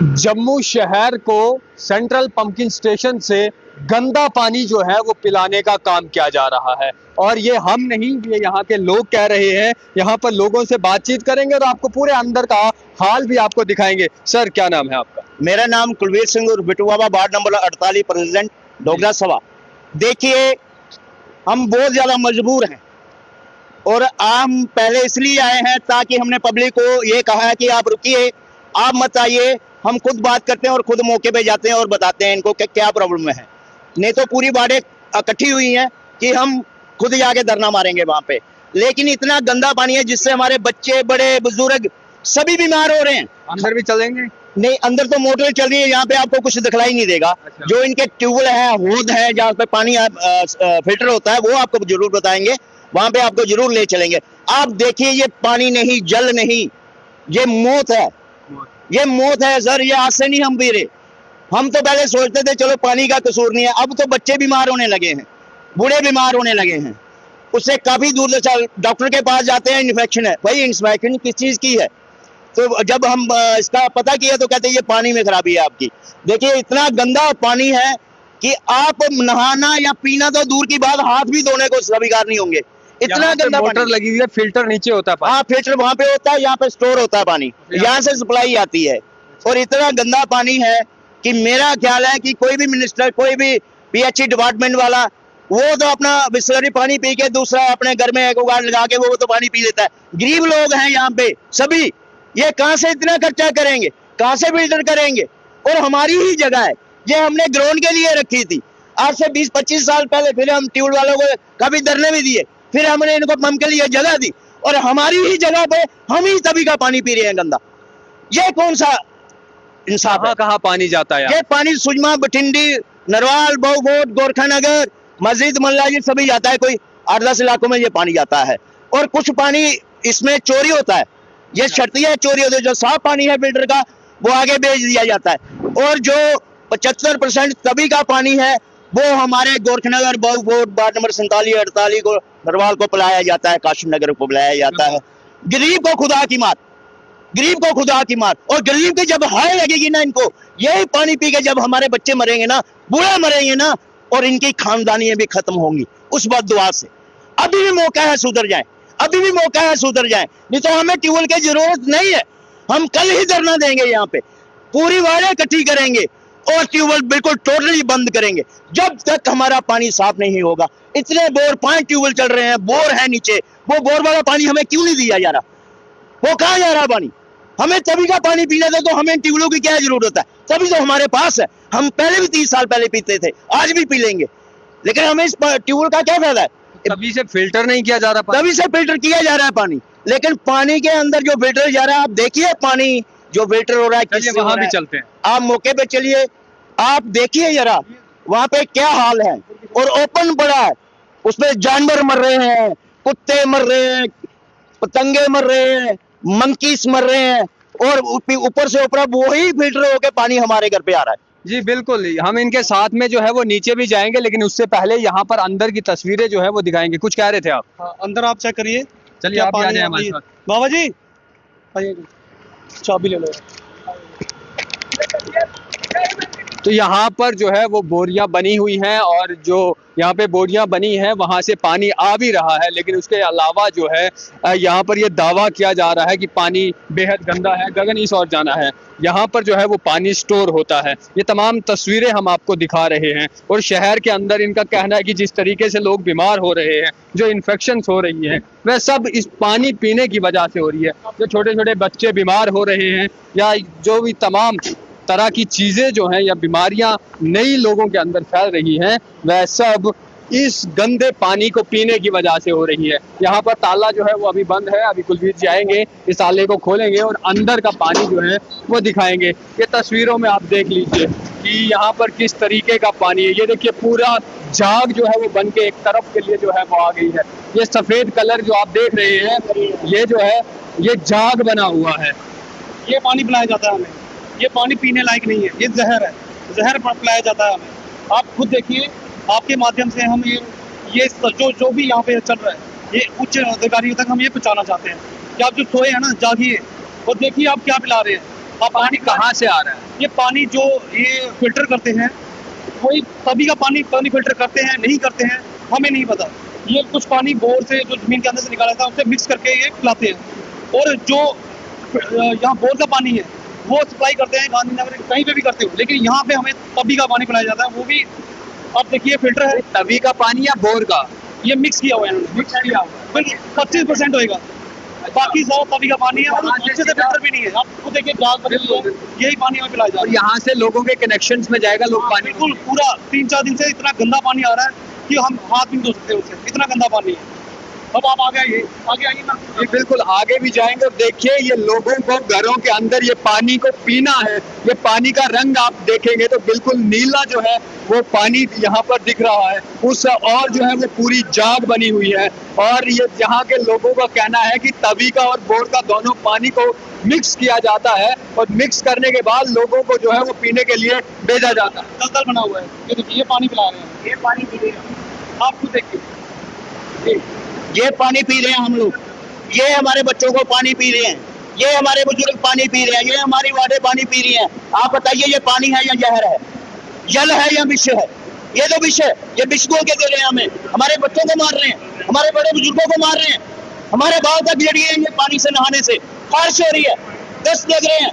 जम्मू शहर को central pumping station से गंदा पानी जो है वो पिलाने का काम किया जा रहा है। और ये हम नहीं, ये यहाँ के लोग कह रहे हैं। यहाँ पर लोगों से बातचीत करेंगे और आपको पूरे अंदर का हाल भी आपको दिखाएंगे। सर, क्या नाम है आपका? मेरा नाम कुलवीर सिंह और बिटुआबा वार्ड नंबर 48 प्रेसिडेंट डोगरा सभा। देखिए, हम बहुत ज्यादा मजबूर हैं और हम पहले इसलिए आए हैं ताकि हमने पब्लिक को ये कहा है कि आप रुकिए, आप मत आइए, हम खुद बात करते हैं और खुद मौके पे जाते हैं और बताते हैं इनको कि क्या प्रॉब्लम है। नहीं तो पूरी वार्डें इकट्ठी हुई हैं कि हम खुद जाके धरना मारेंगे वहां पे। लेकिन इतना गंदा पानी है जिससे हमारे बच्चे, बड़े बुजुर्ग सभी बीमार हो रहे हैं। अंदर भी चलेंगे? नहीं, अंदर तो मोटर चल रही है, यहाँ पे आपको कुछ दिखलाई नहीं देगा। अच्छा। जो इनके ट्यूबवेल है, होद है, जहाँ पे पानी फिल्टर होता है, वो आपको जरूर बताएंगे, वहां पे आपको जरूर ले चलेंगे। आप देखिए, ये पानी नहीं, जल नहीं, ये मौत है, ये मौत है सर। ये आज से नहीं हम पी रहे। हम तो पहले सोचते थे चलो पानी का कसूर नहीं है, अब तो बच्चे बीमार होने लगे हैं, बूढ़े बीमार होने लगे हैं। उससे काफी दूर डॉक्टर के पास जाते हैं, इन्फेक्शन है। भाई, इन्फेक्शन किस चीज की है? तो जब हम इसका पता किया तो कहते हैं ये पानी में खराबी है आपकी। देखिए, इतना गंदा पानी है कि आप नहाना या पीना तो दूर की बात, हाथ भी धोने को स्वीकार नहीं होंगे। इतना गंदा मोटर लगी हुई है, फिल्टर नीचे होता है पानी। हाँ, फिल्टर वहां पे होता है, यहाँ पे स्टोर होता है पानी, यहाँ से सप्लाई आती है। और इतना गंदा पानी है कि मेरा ख्याल है कि कोई भी मिनिस्टर, कोई भी पीएचई डिपार्टमेंट वाला, वो तो अपना बिस्लरी पानी पी के दूसरा अपने घर में एक्वागार्ड लगा के वो तो पानी पी लेता है। गरीब लोग हैं यहाँ पे सभी, ये कहाँ से इतना खर्चा करेंगे, कहाँ से फिल्टर करेंगे? और हमारी ही जगह है, ये हमने ग्राउंड के लिए रखी थी आज से 20-25 साल पहले। फिर हम ट्यूबवेल वालों को काफी धरने भी दिए, फिर हमने इनको पंप के लिए जगह दी और हमारी ही जगह पे हम ही तभी का पानी पी रहे हैं गंदा। ये कौन सा इंसाफ है? कहाँ पानी जाता है? ये पानी सुजमा, बठिंडी, नरवाल, बहुफोट, गोरखानगर, मस्जिद, मल्ला, ये सभी जाता है। कोई 8-10 इलाकों में ये पानी जाता है। और कुछ पानी इसमें चोरी होता है, ये शर्तिया चोरी होती है। जो साफ पानी है फिल्टर का, वो आगे बेच दिया जाता है। और जो 75% तभी का पानी है, वो हमारे गोरखनगर, बहुफोट, वार्ड नंबर 47, 48 को, नरवाल को पिलाया जाता है, काशिम नगर को पिलाया जाता है। गरीब को खुदा की मार, गरीब को खुदा की मार। और गरीब की जब हाय लगेगी ना इनको, यही पानी पी के जब हमारे बच्चे मरेंगे ना, बूढ़े मरेंगे ना, और इनकी खानदानियां भी खत्म होंगी उस बददुआ से। अभी भी मौका है सुधर जाए, अभी भी मौका है सुधर जाए। नहीं तो हमें ट्यूबवेल की जरूरत नहीं है। हम कल ही धरना देंगे, यहाँ पे पूरी वार्डें इकट्ठी करेंगे और ट्यूबवेल बिल्कुल टोटली बंद करेंगे जब तक हमारा पानी साफ नहीं होगा। इतने बोर, 5 ट्यूबवेल चल रहे हैं, बोर है नीचे, वो बोर वाला पानी हमें क्यों नहीं दिया जा रहा? वो कहाँ जा रहा पानी? हमें तभी का पानी पीना था, तो हमें ट्यूबवेलों की क्या जरूरत है? तभी तो हमारे पास है। हम पहले भी 30 साल पहले पीते थे, आज भी पी लेंगे, लेकिन हमें इस ट्यूबवेल का क्या फायदा है? तभी से फिल्टर नहीं किया जा रहा पानी। तभी से फिल्टर किया जा रहा है पानी, लेकिन पानी के अंदर जो फिल्टर जा रहा है, आप देखिए पानी जो फिल्टर हो रहा है, किससे वहां हो रहा भी है। चलते हैं, आप मौके पे चलिए, आप देखिए जरा वहां पे क्या हाल है। और ओपन पड़ा है, उसमें जानवर मर रहे हैं, कुत्ते मर रहे हैं, पतंगे मर रहे हैं, मंकीस मर रहे हैं, और ऊपर से ऊपर वही फिल्टर होके पानी हमारे घर पे आ रहा है। जी बिल्कुल। हम इनके साथ में जो है वो नीचे भी जाएंगे, लेकिन उससे पहले यहाँ पर अंदर की तस्वीरें जो है वो दिखाएंगे। कुछ कह रहे थे आप? हाँ, अंदर आप चेक करिए। चलिए, आप भी आ जाए हमारे साथ। बाबा जी आइए, चाबी ले लो। तो यहाँ पर जो है वो बोरियां बनी हुई हैं, और जो यहाँ पे बोरियां बनी हैं वहां से पानी आ भी रहा है, लेकिन उसके अलावा जो है यहाँ पर ये दावा किया जा रहा है कि पानी बेहद गंदा है, गगन इस ओर जाना है। यहाँ पर जो है वो पानी स्टोर होता है। ये तमाम तस्वीरें हम आपको दिखा रहे हैं। और शहर के अंदर इनका कहना है कि जिस तरीके से लोग बीमार हो रहे हैं, जो इन्फेक्शंस हो रही हैं, वह सब इस पानी पीने की वजह से हो रही है। जो छोटे छोटे बच्चे बीमार हो रहे हैं, या जो भी तमाम तरह की चीजें जो हैं या बीमारियां नई लोगों के अंदर फैल रही हैं, वह सब इस गंदे पानी को पीने की वजह से हो रही है। यहाँ पर ताला जो है वो अभी बंद है। अभी कुलवीर जी आएंगे, इस ताले को खोलेंगे और अंदर का पानी जो है वो दिखाएंगे। ये तस्वीरों में आप देख लीजिए कि यहाँ पर किस तरीके का पानी है। ये देखिए, पूरा झाग जो है वो बन के एक तरफ के लिए जो है वो आ गई है। ये सफेद कलर जो आप देख रहे हैं, ये जो है ये झाग बना हुआ है। ये पानी पिलाया जाता है हमें, ये पानी पीने लायक नहीं है, ये जहर है, जहर पिलाया जाता है हमें। आप खुद देखिए, आपके माध्यम से हम ये जो भी यहाँ पे चल रहा है, ये उच्च अधिकारियों तक हम ये पहुँचाना चाहते हैं कि आप जो सोए हैं ना, जागिए और देखिए आप क्या पिला रहे हैं। अब पानी कहाँ से आ रहा है? ये पानी जो ये फिल्टर करते हैं, कोई तभी का पानी फिल्टर करते हैं नहीं करते हैं हमें नहीं पता। ये कुछ पानी बोर से जो जमीन के अंदर से निकाला था उससे मिक्स करके ये पिलाते हैं। और जो यहाँ बोर का पानी है वो सप्लाई करते हैं गांधीनगर कहीं पे भी करते हो, लेकिन यहाँ पे हमें तभी का पानी पिलाया जाता है, वो भी आप देखिए फिल्टर है, तवी का पानी या बोर का? ये मिक्स किया हुआ है इन्होंने, मिक्स किया हुआ है। बिल्कुल 25% होएगा, बाकी सारा तभी का पानी है और वहाँ से अच्छे से सीधा- फिल्टर भी नहीं है। आप खुद देखिए ग्लास बदल हुआ है, यही पानी हमें पिलाया जा और रहा है। यहाँ से लोगों के कनेक्शंस में जाएगा, लोग पानी बिल्कुल पूरा 3-4 दिन से इतना गंदा पानी आ रहा है कि हम हाथ भी नहीं धो सकते उससे, इतना गंदा पानी है। अब आप आगे आइए ना। ये बिल्कुल आगे भी जाएंगे और देखिए ये लोगों को घरों के अंदर ये पानी को पीना है। ये पानी का रंग आप देखेंगे तो बिल्कुल नीला जो है वो पानी यहाँ पर दिख रहा है, उस और जो है वो पूरी जाग बनी हुई है। और ये यहाँ के लोगों का कहना है कि तवी का और बोर का दोनों पानी को मिक्स किया जाता है और मिक्स करने के बाद लोगों को जो है वो पीने के लिए भेजा जाता है। दलदल बना हुआ है, ये देखिए ये पानी पिला रहे हैं, ये पानी पी रहे हैं, आप खुद देखिए ये पानी पी रहे हैं हम लोग, ये हमारे बच्चों को पानी पी रहे हैं, ये हमारे बुजुर्ग पानी पी रहे हैं, ये हमारी वाडें पानी पी रही हैं। आप बताइए ये पानी है या जहर है, जल है या विष है? ये तो विष है, ये विष बोल के दे रहे हैं हमें, हमारे बच्चों को मार रहे हैं, हमारे बड़े बुजुर्गों को मार रहे हैं, हमारे बाल तक जड़ गए हैं ये पानी से नहाने से। खारिश हो रही है, दस्त लग रहे हैं,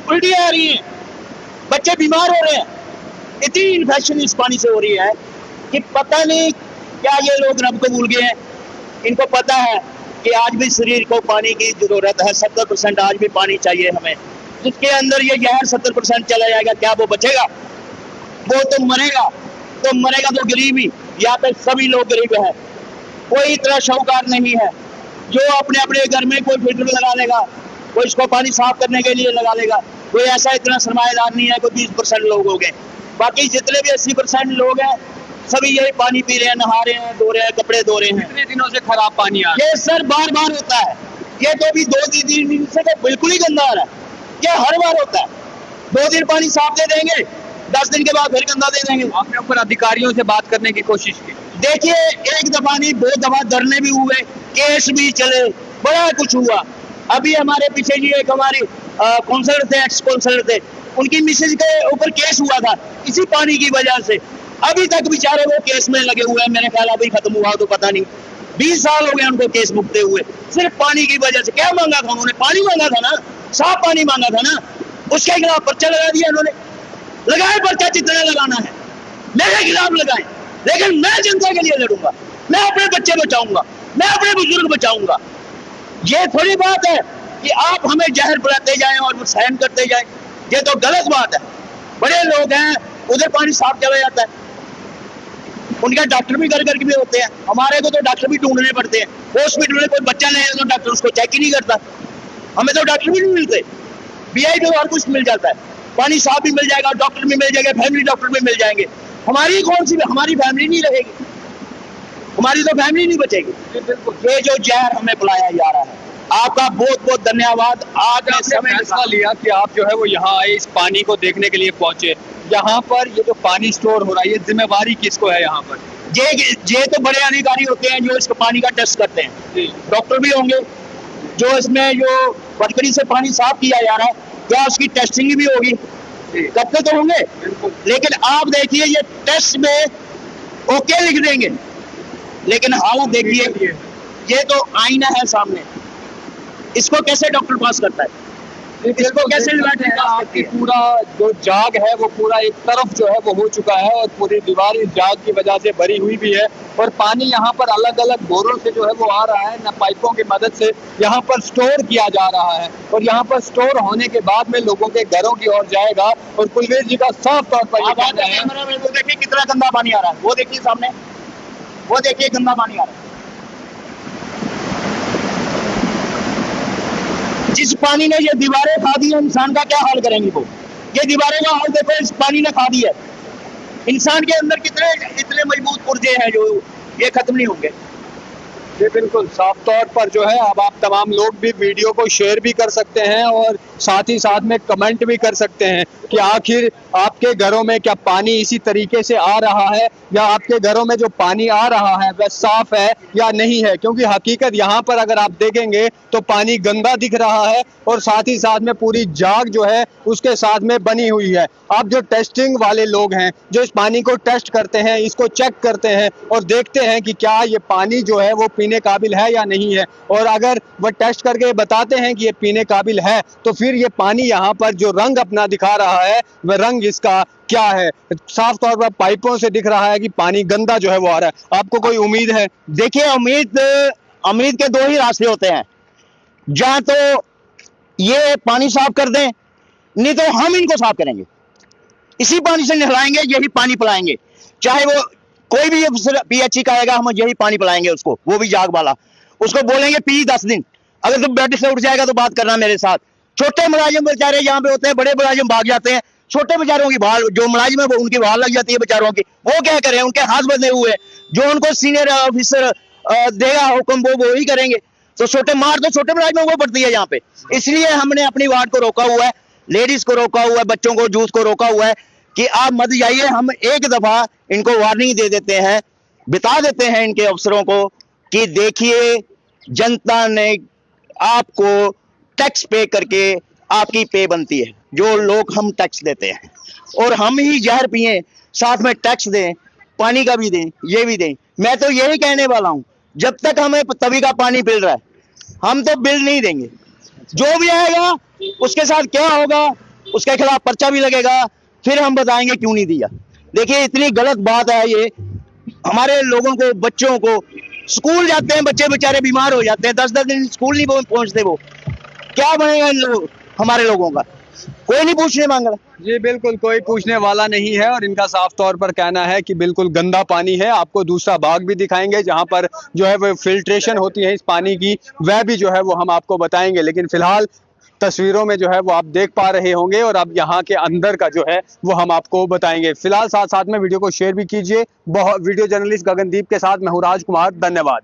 उल्टी आ रही है, बच्चे बीमार हो रहे हैं, इतनी इन्फेक्शन इस पानी से हो रही है कि पता नहीं क्या ये लोग रब को भूल गए हैं। इनको पता है कि आज भी शरीर को पानी की जरूरत है, 70% आज भी पानी चाहिए हमें। जिसके अंदर ये जहर 70% चला जाएगा, क्या वो बचेगा? वो तो मरेगा तो गरीब ही। यहाँ पे सभी लोग गरीब हैं, कोई इतना शाहूकार नहीं है जो अपने अपने घर में कोई फिल्टर लगा लेगा, कोई इसको पानी साफ करने के लिए लगा लेगा। कोई ऐसा इतना सरमाएदार नहीं है, कोई 20% लोग हो गए। बाकी जितने भी 80% लोग हैं सभी यही पानी पी रहे हैं, नहा रहे हैं, धो रहे हैं, कपड़े धो रहे हैं। कितने दिनों से खराब पानी आ रहा ये सर बार बार होता है, ये तो भी 2-3 दिन से तो बिल्कुल ही गंदा आ रहा है। ये हर बार होता है, 2 दिन पानी साफ दे देंगे, 10 दिन के बाद फिर गंदा दे देंगे। है? आपने ऊपर अधिकारियों से बात करने की कोशिश की? देखिए एक दफा नहीं 2 दफा धरने भी हुए, केस भी चले, बड़ा कुछ हुआ। अभी हमारे पीछे जी एक हमारी काउंसलर थे, एक्स काउंसलर थे, उनकी मिसेज के ऊपर केस हुआ था इसी पानी की वजह से। अभी तक बेचारे वो केस में लगे हुए हैं, मेरे ख्याल अभी खत्म हुआ तो पता नहीं। 20 साल हो गए उनको केस भुगते हुए, सिर्फ पानी की वजह से। क्या मांगा था उन्होंने? पानी मांगा था ना, साफ पानी मांगा था ना, उसके खिलाफ पर्चा लगा दिया उन्होंने। लगाए पर्चा जितना लगाना है, मेरे खिलाफ लगाए, लेकिन मैं जनता के लिए लड़ूंगा, मैं अपने बच्चे बचाऊंगा, मैं अपने बुजुर्ग बचाऊंगा। ये थोड़ी बात है कि आप हमें जहर पिलाते जाएं और वो सहन करते जाएं, ये तो गलत बात है। बड़े लोग हैं, उधर पानी साफ चला जाता है, उनका डॉक्टर भी घर घर के भी होते हैं, हमारे को तो डॉक्टर भी ढूंढने पड़ते हैं। हॉस्पिटल में कोई बच्चा नहीं है तो डॉक्टर उसको चेक ही नहीं करता, हमें तो डॉक्टर भी नहीं मिलते। बीआई पे हर कुछ मिल जाता है, पानी साफ भी मिल जाएगा, डॉक्टर भी मिल जाएगा, फैमिली डॉक्टर भी मिल जाएंगे। हमारी कौन सी, हमारी फैमिली नहीं रहेगी, हमारी तो फैमिली नहीं बचेगी। ये जो जहर हमें पिलाया जा रहा है, आपका बहुत बहुत धन्यवाद। आज आपने फैसला लिया कि आप जो है वो यहाँ आए, इस पानी को देखने के लिए पहुंचे। यहाँ पर ये जो पानी स्टोर हो रहा है, ये जिम्मेवारी किसको है यहाँ पर? ये तो बड़े अधिकारी होते हैं जो इसको पानी का टेस्ट करते हैं, डॉक्टर भी होंगे। जो इसमें जो फटकरी से पानी साफ किया जा रहा है, क्या उसकी टेस्टिंग भी होगी? करते तो होंगे, लेकिन आप देखिए ये टेस्ट में ओके लिख देंगे, लेकिन हालत देखिए, ये तो आईना है सामने, इसको कैसे डॉक्टर पास करता है? इसको कैसे आपकी पूरा जो जाग है वो पूरा एक तरफ जो है वो हो चुका है और पूरी दीवार इस जाग की वजह से भरी हुई भी है। और पानी यहाँ पर अलग अलग बोरों से जो है वो आ रहा है, न पाइपों की मदद से यहाँ पर स्टोर किया जा रहा है। और यहाँ पर स्टोर होने के बाद में लोगों के घरों की ओर जाएगा। और कुलवीर जी का साफ तौर पर ये कहना है, वो देखिए कितना गंदा पानी आ रहा है, वो देखिए सामने, वो देखिए गंदा पानी आ रहा है। जिस पानी ने ये दीवारें खा दी है, इंसान का क्या हाल करेंगे वो? ये दीवारें का हाल देखो, इस पानी ने खा दी है। इंसान के अंदर कितने इतने मजबूत पुर्जे हैं जो ये खत्म नहीं होंगे। जी बिल्कुल, साफ तौर पर जो है अब आप तमाम लोग भी वीडियो को शेयर भी कर सकते हैं और साथ ही साथ में कमेंट भी कर सकते हैं कि आखिर आपके घरों में क्या पानी इसी तरीके से आ रहा है या आपके घरों में जो पानी आ रहा है वह साफ है या नहीं है, क्योंकि हकीकत यहाँ पर अगर आप देखेंगे तो पानी गंदा दिख रहा है और साथ ही साथ में पूरी जाग जो है उसके साथ में बनी हुई है। अब जो टेस्टिंग वाले लोग हैं जो इस पानी को टेस्ट करते हैं, इसको चेक करते हैं और देखते हैं कि क्या ये पानी जो है वो पीने काबिल है या नहीं है, और अगर वह टेस्ट करके बताते हैं कि ये पीने काबिल है तो फिर ये पानी यहाँ पर जो रंग अपना दिखा रहा है वह रंग इसका क्या है। साफ तौर पर पाइपों से दिख रहा है कि पानी गंदा जो है वो आ रहा है। आपको कोई उम्मीद है? देखिए, उम्मीद के दो ही रास्ते होते हैं, जहां तो ये पानी साफ कर दें, नहीं तो हम इनको साफ करेंगे, इसी पानी से नहलाएंगे, यही पानी पिलाएंगे। चाहे वो कोई भी पीएचई का आएगा, हम यही पानी पिलाएंगे उसको, वो भी जाग वाला। उसको बोलेंगे पी 10 दिन, अगर तुम बेड से उठ जाएगा तो बात करना मेरे साथ। छोटे मुलाजिम बेचारे यहाँ पे होते हैं, बड़े मुलाजिम भाग जाते हैं, छोटे बेचारों की भाल, जो मुलाजिम है वो उनकी भाल लग जाती है बेचारों की। वो क्या करें, उनके हाथ बंधे हुए, जो उनको सीनियर ऑफिसर देगा हुक्म वो ही करेंगे। तो छोटे मार तो छोटे मुलाजिमों को पड़ती है यहाँ पे। इसलिए हमने अपनी वार्ड को रोका हुआ है, लेडीज को रोका हुआ है, बच्चों को, जूस को रोका हुआ है कि आप मत जाइए। हम एक दफा इनको वार्निंग दे देते हैं, बता देते हैं इनके अफसरों को कि देखिए, जनता ने आपको टैक्स पे करके आपकी पे बनती है, जो लोग हम टैक्स देते हैं, और हम ही जहर पिए, साथ में टैक्स दें, पानी का भी दें, ये भी दें। मैं तो यही कहने वाला हूं, जब तक हमें तवी का पानी मिल रहा है हम तो बिल नहीं देंगे। जो भी आएगा उसके साथ क्या होगा, उसके खिलाफ पर्चा भी लगेगा, फिर हम बताएंगे क्यों नहीं दिया। देखिए, इतनी गलत बात है ये। हमारे लोगों को, बच्चों को, स्कूल जाते हैं बच्चे बेचारे बीमार हो जाते हैं, 10-10 दिन स्कूल नहीं पहुंचते, वो क्या बनेगा हमारे लोगों का? कोई नहीं पूछने मांगा। जी बिल्कुल, कोई पूछने वाला नहीं है और इनका साफ तौर पर कहना है कि बिल्कुल गंदा पानी है। आपको दूसरा भाग भी दिखाएंगे जहां पर जो है वो फिल्ट्रेशन होती है इस पानी की, वह भी जो है वो हम आपको बताएंगे। लेकिन फिलहाल तस्वीरों में जो है वो आप देख पा रहे होंगे और अब यहाँ के अंदर का जो है वो हम आपको बताएंगे। फिलहाल साथ साथ में वीडियो को शेयर भी कीजिए। वीडियो जर्नलिस्ट गगनदीप के साथ मैं हूं राजकुमार, धन्यवाद।